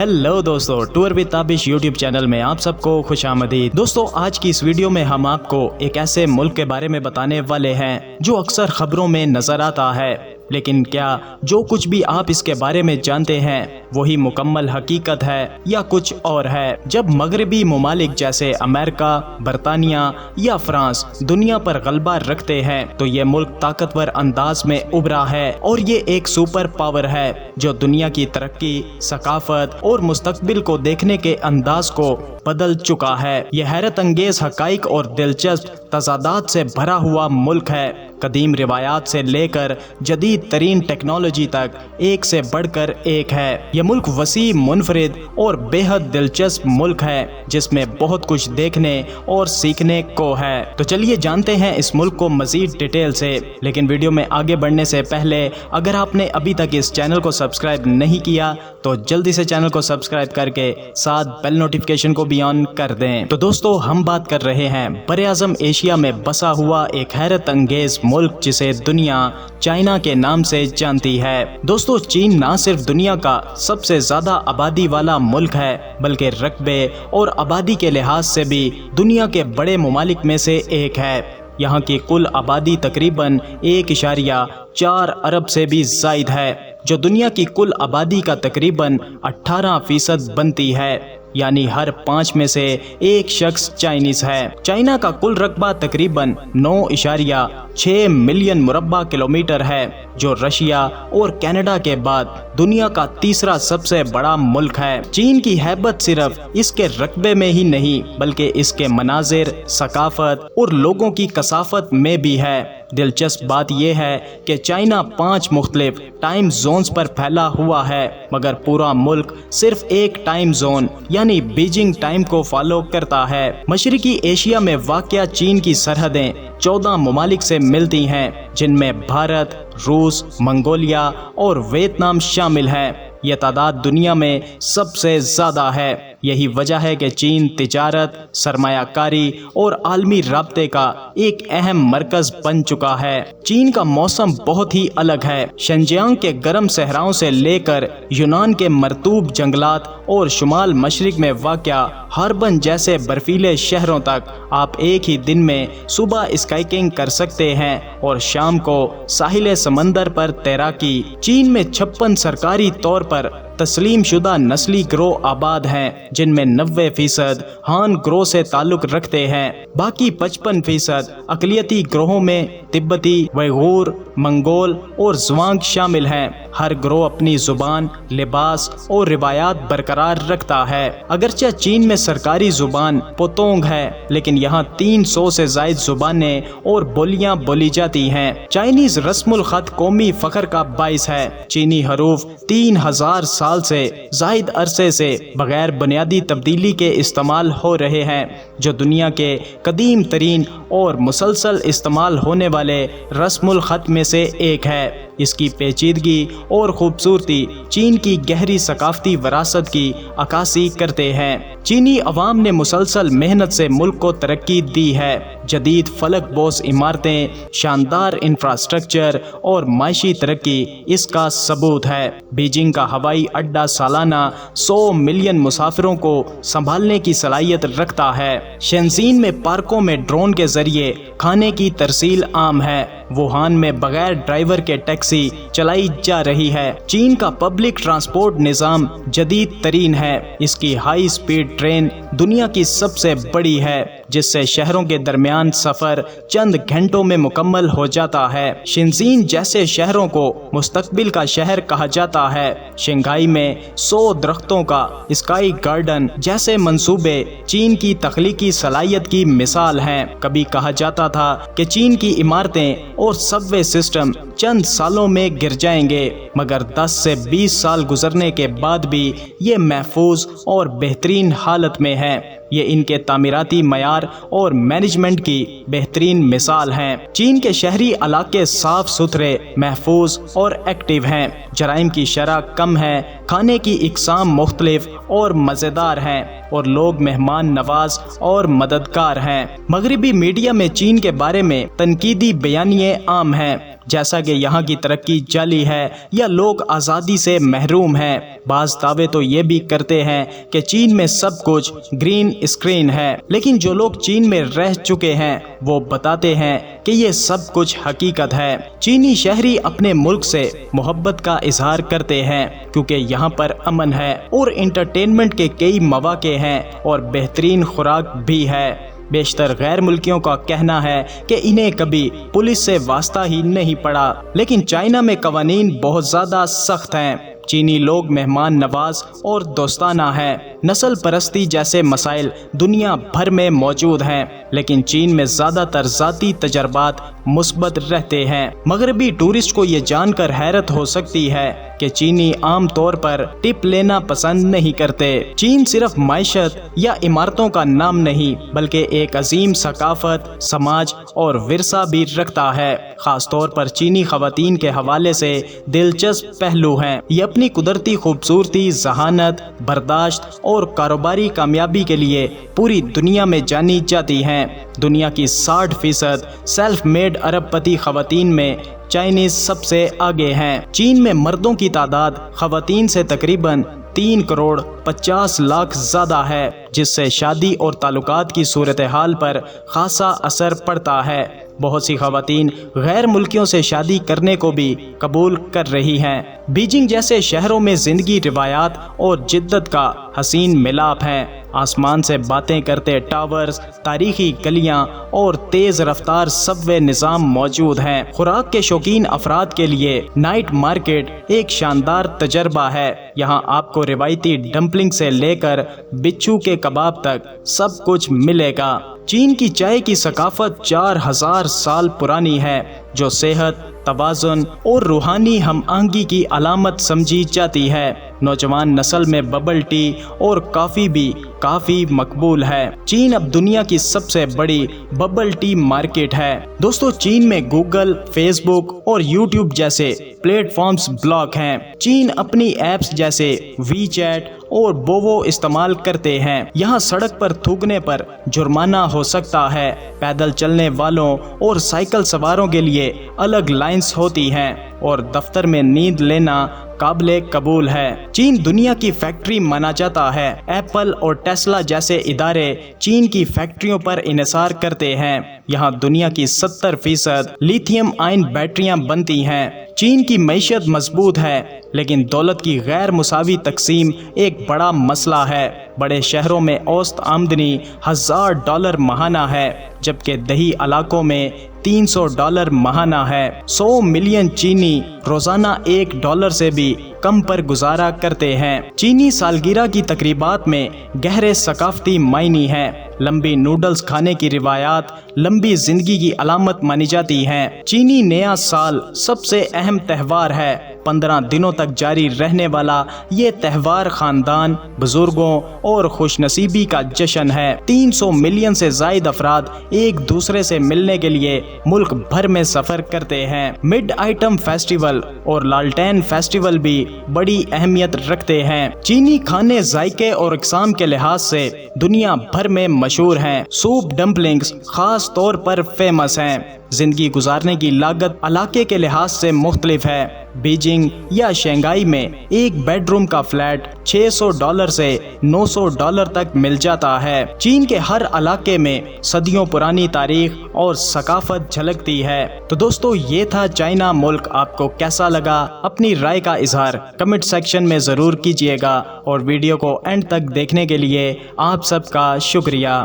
Hello दोस्तों, tour with Tabish YouTube channel में आप सबको खुश आमदीद। दोस्तों, आज की इस वीडियो में हम आपको एक ऐसे मुल्क के बारे में बताने वाले हैं जो अक्सर खबरों में नजर आता है, लेकिन क्या जो कुछ भी आप इसके बारे में जानते हैं वही मुकम्मल हकीकत है या कुछ और है। जब मगरबी ममालिक जैसे अमेरिका, बरतानिया या फ्रांस दुनिया पर गलबा रखते हैं तो ये मुल्क ताकतवर अंदाज में उभरा है और ये एक सुपर पावर है जो दुनिया की तरक्की, सकाफत और मुस्तकबिल को देखने के अंदाज को बदल चुका है। यह हैरत अंगेज हकाइक और दिलचस्प तजादात से भरा हुआ मुल्क है। कदीम रिवायात से लेकर जदीद तरीन टेक्नोलॉजी तक एक से बढ़कर एक है। यह मुल्क वसी, मुनफरिद और बेहद दिलचस्प मुल्क है जिसमें बहुत कुछ देखने और सीखने को है। तो चलिए जानते हैं इस मुल्क को मजीद डिटेल से। लेकिन वीडियो में आगे बढ़ने से पहले अगर आपने अभी तक इस चैनल को सब्सक्राइब नहीं किया तो जल्दी से चैनल को सब्सक्राइब करके साथ बेल नोटिफिकेशन को भी ऑन कर दें। तो दोस्तों, हम बात कर रहे हैं बरे-आज़म एशिया में बसा हुआ एक हैरत अंगेज मुल्क जिसे दुनिया चाइना के नाम से जानती है। दोस्तों, चीन ना सिर्फ दुनिया का सबसे ज्यादा आबादी वाला मुल्क है बल्कि रकबे और आबादी के लिहाज से भी दुनिया के बड़े ममालिक में से एक है। यहाँ की कुल आबादी तकरीबन 1.4 अरब से भी जायद है, जो दुनिया की कुल आबादी का तकरीबन 18% बनती है, यानी हर 5 में से एक शख्स चाइनीज है। चाइना का कुल रकबा तकरीबन 9.6 मिलियन मुरब्बा किलोमीटर है, जो रशिया और कनाडा के बाद दुनिया का तीसरा सबसे बड़ा मुल्क है। चीन की हैबत सिर्फ इसके रकबे में ही नहीं बल्कि इसके मनाजिर, सकाफत और लोगों की कसाफत में भी है। दिलचस्प बात यह है कि चाइना 5 मुख्तलिफ टाइम जोन्स पर फैला हुआ है, मगर पूरा मुल्क सिर्फ एक टाइम जोन यानी बीजिंग टाइम को फॉलो करता है। मशरकी एशिया में वाक़या चीन की सरहदें 14 ममालिक से मिलती हैं, जिनमें भारत, रूस, मंगोलिया और वियतनाम शामिल हैं। यह तादाद दुनिया में सबसे ज़्यादा है। यही वजह है कि चीन तिजारत, सरमायाकारी और आलमी राब्ते का एक अहम मरकज बन चुका है। चीन का मौसम बहुत ही अलग है। शिनजियांग के गर्म सहराओं से लेकर यूनान के मरतूब जंगलात और शुमाल मशरिक में वाक़या हार्बन जैसे बर्फीले शहरों तक आप एक ही दिन में सुबह स्काइकिंग कर सकते हैं और शाम को साहिल समंदर पर तैराकी। चीन में 56 सरकारी तौर पर तस्लीम शुदा नस्ली ग्रोह आबाद हैं, जिनमें 90% हान ग्रोह से ताल्लुक रखते हैं। बाकी 55% अकलियती ग्रोहों में तिब्बती, उइगुर, मंगोल और ज़्वांग शामिल हैं। हर ग्रोह अपनी जुबान, लिबास और रिवायात बरकरार रखता है। अगरचे चीन में सरकारी जुबान पोतोंग है, लेकिन यहाँ 300 से ज़ायद जुबानें और बोलियां बोली जाती हैं। चाइनीज रस्मुल खत कौमी फख्र का बाइस है। चीनी हरूफ 3000 साल से जायद अरसे से बगैर बुनियादी तब्दीली के इस्तेमाल हो रहे हैं, जो दुनिया के कदीम तरीन और मुसलसल इस्तेमाल होने वाले रस्मुल खत में से एक है। इसकी पेचीदगी और खूबसूरती चीन की गहरी सकाफती विरासत की अक्कासी करते हैं। चीनी अवाम ने मुसलसल मेहनत से मुल्क को तरक्की दी है। जदीद फलक बोस इमारतें, शानदार इंफ्रास्ट्रक्चर और माशी तरक्की इसका सबूत है। बीजिंग का हवाई अड्डा सालाना 100 मिलियन मुसाफिरों को संभालने की सलाहियत रखता है। शेंजीन में पार्कों में ड्रोन के जरिए खाने की तरसील आम है। वुहान में बगैर ड्राइवर के टैक्सी चलाई जा रही है। चीन का पब्लिक ट्रांसपोर्ट निज़ाम जदीद तरीन है। इसकी हाई स्पीड ट्रेन दुनिया की सबसे बड़ी है, जिससे शहरों के दरमियान सफर चंद घंटों में मुकम्मल हो जाता है। शिनजीन जैसे शहरों को मुस्तकबिल का शहर कहा जाता है। शंघाई में 100 दरख्तों का स्काई गार्डन जैसे मंसूबे चीन की तख्लीकी सलाहियत की मिसाल हैं। कभी कहा जाता था कि चीन की इमारतें और सबवे सिस्टम चंद सालों में गिर जाएंगे, मगर 10 से 20 साल गुजरने के बाद भी ये महफूज और बेहतरीन हालत में है। ये इनके तामीराती मयार और मैनेजमेंट की बेहतरीन मिसाल हैं। चीन के शहरी इलाके साफ सुथरे, महफूज और एक्टिव हैं। जराइम की शरह कम है। खाने की इकसाम मुख्तलिफ और मज़ेदार हैं। اور لوگ مہمان نواز اور مددگار ہیں۔ مغربی میڈیا میں چین کے بارے میں تنقیدی بیانیے عام ہیں، جیسا کہ یہاں کی ترقی جعلی ہے یا لوگ آزادی سے محروم ہیں۔ بعض دعوے تو یہ بھی کرتے ہیں کہ چین میں سب کچھ گرین اسکرین ہے، لیکن جو لوگ چین میں رہ چکے ہیں وہ بتاتے ہیں کہ یہ سب کچھ حقیقت ہے۔ چینی شہری اپنے ملک سے محبت کا اظہار کرتے ہیں کیونکہ یہاں پر امن ہے اور انٹرٹینمنٹ کے کئی مواقع ہیں اور بہترین خوراک بھی ہے۔ بیشتر غیر ملکیوں کا کہنا ہے کہ انہیں کبھی پولیس سے واسطہ ہی نہیں پڑا، لیکن چائنا میں قوانین بہت زیادہ سخت ہیں۔ چینی لوگ مہمان نواز اور دوستانہ ہیں۔ نسل پرستی جیسے مسائل دنیا بھر میں موجود ہیں، لیکن چین میں زیادہ تر ذاتی تجربات مثبت رہتے ہیں۔ مغربی ٹورسٹ کو یہ جان کر حیرت ہو سکتی ہے کہ چینی عام طور پر ٹپ لینا پسند نہیں کرتے۔ چین صرف معیشت یا عمارتوں کا نام نہیں بلکہ ایک عظیم ثقافت، سماج اور ورثہ بھی رکھتا ہے۔ خاص طور پر چینی خواتین کے حوالے سے دلچسپ پہلو ہیں۔ یہ اپنی قدرتی خوبصورتی، ذہانت، برداشت اور کاروباری کامیابی کے لیے پوری دنیا میں جانی جاتی ہیں۔ دنیا کی 60% سیلف میڈ ارب پتی خواتین میں چائنیز سب سے آگے ہیں۔ چین میں مردوں کی تعداد خواتین سے تقریباً 3.50 کروڑ زیادہ ہے، جس سے شادی اور تعلقات کی صورتحال پر خاصا اثر پڑتا ہے۔ بہت سی خواتین غیر ملکیوں سے شادی کرنے کو بھی قبول کر رہی ہیں۔ بیجنگ جیسے شہروں میں زندگی روایات اور جدت کا حسین ملاپ ہے۔ آسمان سے باتیں کرتے ٹاورز، تاریخی گلیاں اور تیز رفتار سب وے نظام موجود ہیں۔ خوراک کے شوقین افراد کے لیے نائٹ مارکیٹ ایک شاندار تجربہ ہے۔ یہاں آپ کو روایتی ڈمپلنگ سے لے کر بچھو کے کباب تک سب کچھ ملے گا۔ چین کی چائے کی ثقافت 4000 سال پرانی ہے، جو صحت، توازن اور روحانی ہم آہنگی کی علامت سمجھی جاتی ہے۔ نوجوان نسل میں ببل ٹی اور کافی بھی کافی مقبول ہے۔ چین اب دنیا کی سب سے بڑی ببل ٹی مارکیٹ ہے۔ دوستو، چین میں گوگل، فیس بک اور یوٹیوب جیسے پلیٹ فارمز بلاک ہیں۔ چین اپنی ایپس جیسے وی چیٹ اور بووو استعمال کرتے ہیں۔ یہاں سڑک پر تھوکنے پر جرمانہ ہو سکتا ہے۔ پیدل چلنے والوں اور سائیکل سواروں کے لیے الگ لائنز ہوتی ہیں اور دفتر میں نیند لینا قابل قبول ہے۔ چین دنیا کی فیکٹری مانا جاتا ہے۔ ایپل اور ٹیسلا جیسے ادارے چین کی فیکٹریوں پر انحصار کرتے ہیں۔ یہاں دنیا کی 70% لیتھیم آئن بیٹریاں بنتی ہیں۔ چین کی معیشت مضبوط ہے، لیکن دولت کی غیر مساوی تقسیم ایک بڑا مسئلہ ہے۔ بڑے شہروں میں اوسط آمدنی $1000 ماہانہ ہے، جبکہ دیہی علاقوں میں $300 ماہانہ ہے۔ 100 ملین چینی روزانہ $1 سے بھی کم پر گزارا کرتے ہیں۔ چینی سالگرہ کی تقریبات میں گہرے ثقافتی معنی ہیں۔ لمبی نوڈلز کھانے کی روایات لمبی زندگی کی علامت مانی جاتی ہیں۔ چینی نیا سال سب سے اہم تہوار ہے۔ 15 دنوں تک جاری رہنے والا یہ تہوار خاندان، بزرگوں اور خوش نصیبی کا جشن ہے۔ 300 ملین سے زائد افراد ایک دوسرے سے ملنے کے لیے ملک بھر میں سفر کرتے ہیں۔ مڈ آئٹم فیسٹیول اور لالٹین فیسٹیول بھی بڑی اہمیت رکھتے ہیں۔ چینی کھانے ذائقے اور اقسام کے لحاظ سے دنیا بھر میں مشہور ہیں۔ سوپ ڈمپلنگز خاص طور پر فیمس ہیں۔ زندگی گزارنے کی لاگت علاقے کے لحاظ سے مختلف ہے۔ بیجنگ یا شنگھائی میں ایک بیڈ روم کا فلیٹ $600 سے $900 تک مل جاتا ہے۔ چین کے ہر علاقے میں صدیوں پرانی تاریخ اور ثقافت جھلکتی ہے۔ تو دوستو، یہ تھا چائنا ملک۔ آپ کو کیسا لگا؟ اپنی رائے کا اظہار کمنٹ سیکشن میں ضرور کیجیے گا، اور ویڈیو کو اینڈ تک دیکھنے کے لیے آپ سب کا شکریہ۔